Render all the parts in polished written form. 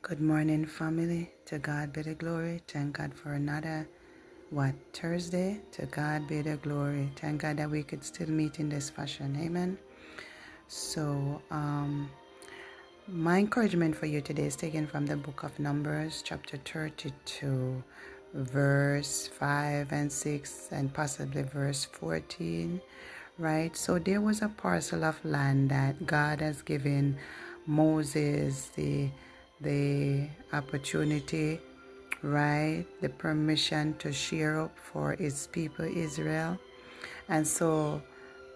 Good morning, family. To God be the glory. Thank God for another, Thursday. To God be the glory. Thank God that we could still meet in this fashion. Amen. So, my encouragement for you today is taken from the book of Numbers, chapter 32, verse 5 and 6, and possibly verse 14. Right? So, there was a parcel of land that God has given Moses the opportunity, right? The permission to share up for his people Israel. And so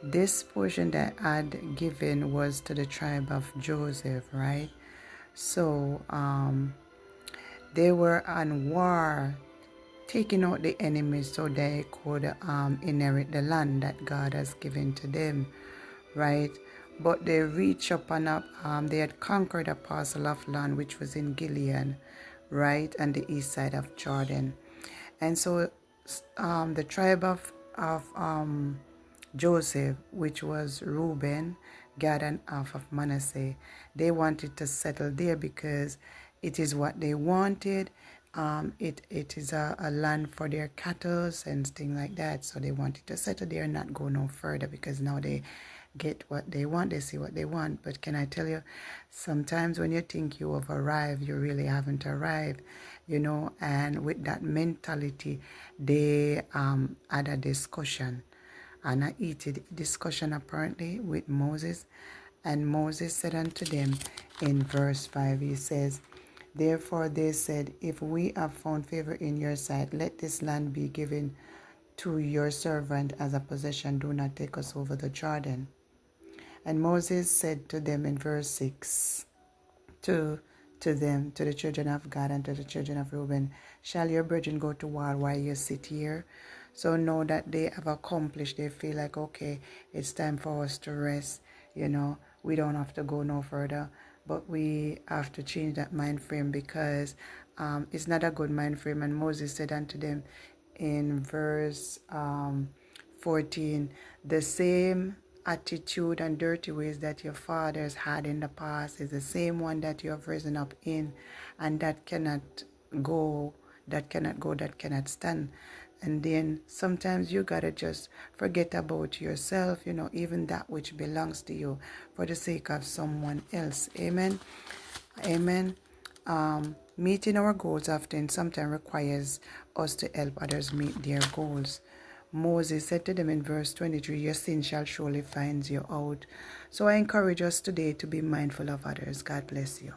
this portion that I'd given was to the tribe of Joseph, right? So they were on war, taking out the enemies so they could inherit the land that God has given to them, right? But they reached up and up, they had conquered a parcel of land which was in Gilead, right, on the east side of Jordan. And so the tribe of Joseph, which was Reuben, Gad, and half of Manasseh, they wanted to settle there because it is what they wanted. It is a land for their cattle and things like that. So they wanted to settle there and not go no further because now they get what they want, they see what they want. But can I tell you, sometimes when you think you have arrived, you really haven't arrived, and with that mentality, they had a discussion, and a heated discussion apparently with Moses. And Moses said unto them in verse 5, he says, therefore they said, if we have found favor in your sight, let this land be given to your servant as a possession. Do not take us over the Jordan. And Moses said to them in verse 6, to them, to the children of God and to the children of Reuben, shall your brethren go to war while you sit here? So now that they have accomplished, they feel like, okay, it's time for us to rest. We don't have to go no further. But we have to change that mind frame because it's not a good mind frame. And Moses said unto them in verse 14, the same attitude and dirty ways that your fathers had in the past is the same one that you have risen up in, and that cannot go, that cannot stand. And then sometimes you gotta just forget about yourself, even that which belongs to you, for the sake of someone else. Amen. Amen. Meeting our goals often sometimes requires us to help others meet their goals. Moses said to them in verse 23, your sin shall surely find you out. So I encourage us today to be mindful of others. God bless you.